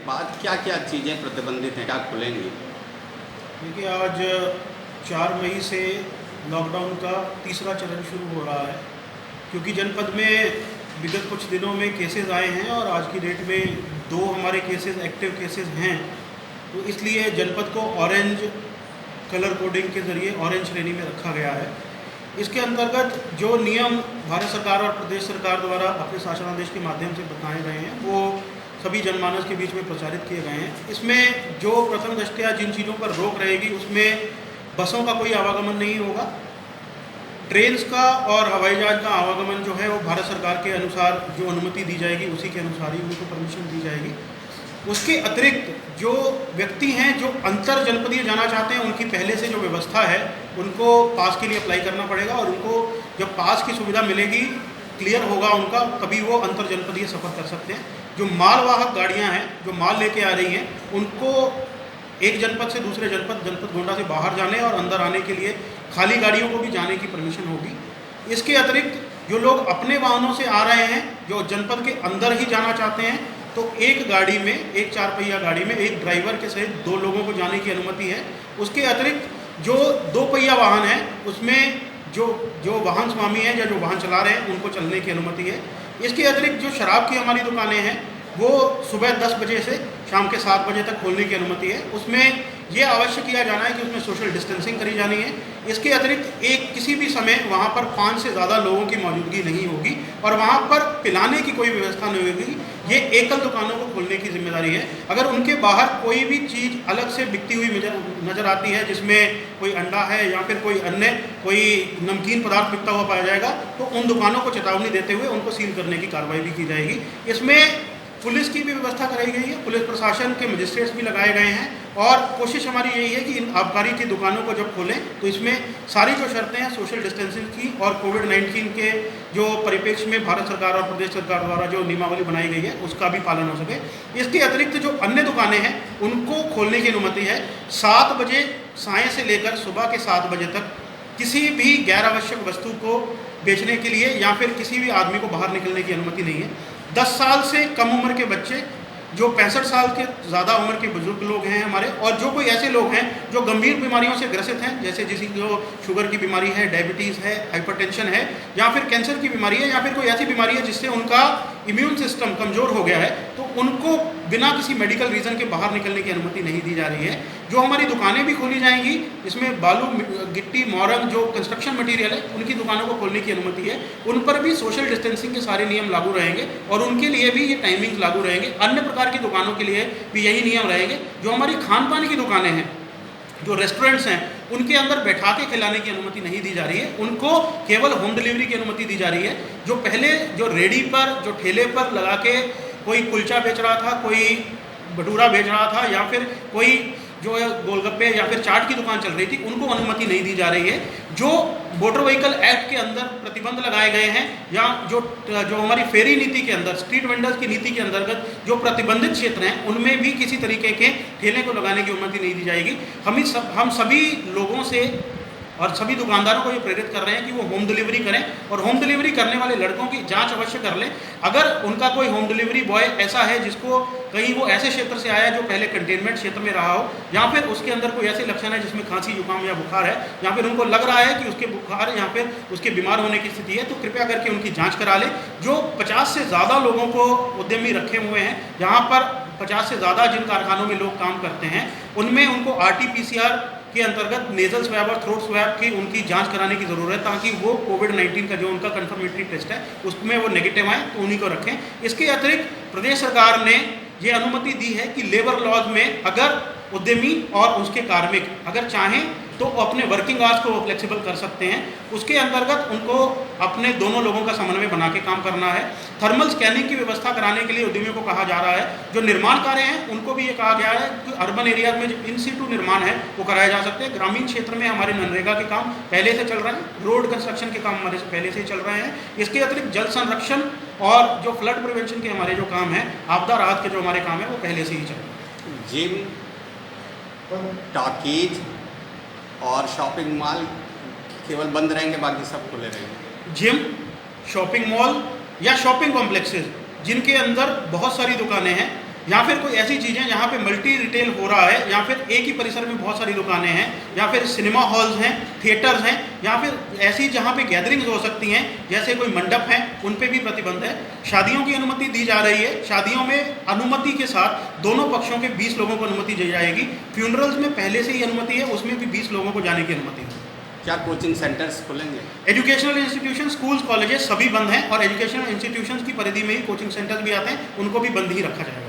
बाद क्या क्या चीज़ें प्रतिबंधित हैं, क्या खुलेंगी? देखिए, आज 4 मई से लॉकडाउन का तीसरा चरण शुरू हो रहा है, क्योंकि जनपद में विगत कुछ दिनों में केसेस आए हैं और आज की डेट में 2 हमारे केसेस एक्टिव केसेस हैं। तो इसलिए जनपद को ऑरेंज कलर कोडिंग के ज़रिए ऑरेंज श्रेणी में रखा गया है। इसके अंतर्गत जो नियम भारत सरकार और प्रदेश सरकार द्वारा अपने शासनादेश के माध्यम से बताए गए हैं, वो सभी जनमानस के बीच में प्रचारित किए गए हैं। इसमें जो प्रथम दृष्टया जिन चीज़ों पर रोक रहेगी, उसमें बसों का कोई आवागमन नहीं होगा। ट्रेन्स का और हवाई जहाज का आवागमन जो है वो भारत सरकार के अनुसार जो अनुमति दी जाएगी उसी के अनुसार ही उनको परमिशन दी जाएगी। उसके अतिरिक्त जो व्यक्ति हैं जो अंतर जनपदीय जाना चाहते हैं, उनकी पहले से जो व्यवस्था है उनको पास के लिए अप्लाई करना पड़ेगा, और उनको जब पास की सुविधा मिलेगी, क्लियर होगा उनका, तभी वो अंतर जनपदीय सफ़र कर सकते हैं। जो मालवाहक गाड़ियां हैं जो माल लेके आ रही हैं, उनको एक जनपद से दूसरे जनपद गोंडा से बाहर जाने और अंदर आने के लिए खाली गाड़ियों को भी जाने की परमिशन होगी। इसके अतिरिक्त जो लोग अपने वाहनों से आ रहे हैं, जो जनपद के अंदर ही जाना चाहते हैं, तो एक गाड़ी में, एक 4 पहिया गाड़ी में एक ड्राइवर के सहित 2 लोगों को जाने की अनुमति है। उसके अतिरिक्त जो 2 पहिया वाहन है, उसमें जो वाहन स्वामी हैं या जो वाहन चला रहे हैं, उनको चलने की अनुमति है। इसके अतिरिक्त जो शराब की हमारी दुकानें हैं, वो सुबह 10 बजे से शाम के 7 बजे तक खोलने की अनुमति है। उसमें ये अवश्य किया जाना है कि उसमें सोशल डिस्टेंसिंग करी जानी है। इसके अतिरिक्त किसी भी समय वहाँ पर 5 से ज़्यादा लोगों की मौजूदगी नहीं होगी और वहाँ पर पिलाने की कोई व्यवस्था नहीं होगी। ये एकल दुकानों को खोलने की जिम्मेदारी है। अगर उनके बाहर कोई भी चीज़ अलग से बिकती हुई नज़र आती है, जिसमें कोई अंडा है या फिर कोई अन्य कोई नमकीन पदार्थ बिकता हुआ पाया जाएगा, तो उन दुकानों को चेतावनी देते हुए उनको सील करने की कार्रवाई भी की जाएगी। इसमें पुलिस की भी व्यवस्था कराई गई है, पुलिस प्रशासन के मजिस्ट्रेट्स भी लगाए गए हैं, और कोशिश हमारी यही है कि इन आबकारी की दुकानों को जब खोलें तो इसमें सारी जो शर्तें हैं सोशल डिस्टेंसिंग की और कोविड-19 के जो परिप्रेक्ष्य में भारत सरकार और प्रदेश सरकार द्वारा जो नियमावली बनाई गई है उसका भी पालन हो सके। इसके अतिरिक्त जो अन्य दुकानें हैं उनको खोलने की अनुमति है। 7 बजे सायं से लेकर सुबह के 7 बजे तक किसी भी गैर आवश्यक वस्तु को बेचने के लिए या फिर किसी भी आदमी को बाहर निकलने की अनुमति नहीं है। 10 साल से कम उम्र के बच्चे, जो 65 साल के ज़्यादा उम्र के बुजुर्ग लोग हैं हमारे, और जो कोई ऐसे लोग हैं जो गंभीर बीमारियों से ग्रसित हैं, जैसे किसी को शुगर की बीमारी है, डायबिटीज़ है, हाइपरटेंशन है, या फिर कैंसर की बीमारी है, या फिर कोई ऐसी बीमारी है जिससे उनका इम्यून सिस्टम कमज़ोर हो गया है, तो उनको बिना किसी मेडिकल रीज़न के बाहर निकलने की अनुमति नहीं दी जा रही है। जो हमारी दुकानें भी खोली जाएंगी, इसमें बालू, गिट्टी, मोरंग, जो कंस्ट्रक्शन मटेरियल है, उनकी दुकानों को खोलने की अनुमति है। उन पर भी सोशल डिस्टेंसिंग के सारे नियम लागू रहेंगे और उनके लिए भी ये टाइमिंग लागू रहेंगे। अन्य प्रकार की दुकानों के लिए भी यही नियम रहेंगे। जो हमारी खान पान की दुकानें हैं, जो रेस्टोरेंट्स हैं, उनके अंदर बैठा के खिलाने की अनुमति नहीं दी जा रही है, उनको केवल होम डिलीवरी की अनुमति दी जा रही है। जो पहले जो रेडी पर, जो ठेले पर लगा के कोई कुलचा बेच रहा था, कोई भटूरा बेच रहा था, या फिर कोई जो है गोलगप्पे या फिर चाट की दुकान चल रही थी, उनको अनुमति नहीं दी जा रही है। जो मोटर व्हीकल एक्ट के अंदर प्रतिबंध लगाए गए हैं, या जो हमारी फेरी नीति के अंदर, स्ट्रीट वेंडर्स की नीति के अंतर्गत जो प्रतिबंधित क्षेत्र हैं, उनमें भी किसी तरीके के ठेले को लगाने की अनुमति नहीं दी जाएगी। हम सभी लोगों से और सभी दुकानदारों को ये प्रेरित कर रहे हैं कि वो होम डिलीवरी करें, और होम डिलीवरी करने वाले लड़कों की जांच अवश्य कर लें। अगर उनका कोई होम डिलीवरी बॉय ऐसा है जिसको कहीं वो ऐसे क्षेत्र से आया जो पहले कंटेनमेंट क्षेत्र में रहा हो, या फिर उसके अंदर कोई ऐसे लक्षण है जिसमें खांसी, जुकाम या बुखार है, या फिर उनको लग रहा है कि उसके बुखार या फिर उसके बीमार होने की स्थिति है, तो कृपया करके उनकी जाँच करा लें। जो 50 से ज़्यादा लोगों को उद्यमी रखे हुए हैं, जहाँ पर 50 से ज़्यादा जिन कारखानों में लोग काम करते हैं, उनमें उनको RT-PCR के अंतर्गत नेजल स्वैब और थ्रोट स्वैब की उनकी जांच कराने की ज़रूरत है, ताकि वो कोविड-19 का जो उनका कंफर्मेटरी टेस्ट है उसमें वो नेगेटिव आए तो उन्हीं को रखें। इसके अतिरिक्त प्रदेश सरकार ने ये अनुमति दी है कि लेबर लॉज में अगर उद्यमी और उसके कार्मिक अगर चाहें तो अपने वर्किंग आवर्स को फ्लेक्सिबल कर सकते हैं। उसके अंतर्गत उनको अपने दोनों लोगों का समन्वय बना के काम करना है। थर्मल स्कैनिंग की व्यवस्था कराने के लिए उद्यमियों को कहा जा रहा है। जो निर्माण कार्य हैं उनको भी ये कहा गया है कि अर्बन एरियाज में जो इन सीटू निर्माण है वो कराए जा सकते हैं। ग्रामीण क्षेत्र में हमारे मनरेगा के काम पहले से चल रहे हैं, रोड कंस्ट्रक्शन के काम हमारे से पहले से चल रहे हैं। इसके अतिरिक्त जल संरक्षण और जो फ्लड प्रिवेंशन के हमारे जो काम हैं, आपदा राहत के जो हमारे काम हैं, वो पहले से ही चल रहे हैं। जिम, टॉकीज और शॉपिंग मॉल केवल बंद रहेंगे, बाकी सब खुले रहेंगे। जिम, शॉपिंग मॉल या शॉपिंग कॉम्प्लेक्सेस जिनके अंदर बहुत सारी दुकानें हैं, या फिर कोई ऐसी चीज़ें जहाँ पे मल्टी रिटेल हो रहा है, या फिर एक ही परिसर में बहुत सारी दुकानें हैं, या फिर सिनेमा हॉल्स हैं, थिएटर्स हैं, या फिर ऐसी जहाँ पे गैदरिंग्स हो सकती हैं जैसे कोई मंडप हैं, उन पे भी प्रतिबंध है। शादियों की अनुमति दी जा रही है। शादियों में अनुमति के साथ दोनों पक्षों के 20 लोगों को अनुमति दी जाएगी। फ्यूनरल्स में पहले से ही अनुमति है, उसमें भी 20 लोगों को जाने की अनुमति है। क्या कोचिंग सेंटर्स खुलेंगे? एजुकेशनल इंस्टीट्यूशन, स्कूल्स, कॉलेजेस सभी बंद हैं, और एजुकेशनल इंस्टीट्यूशंस की परिधि में ही कोचिंग सेंटर्स भी आते हैं, उनको भी बंद ही रखा जाएगा।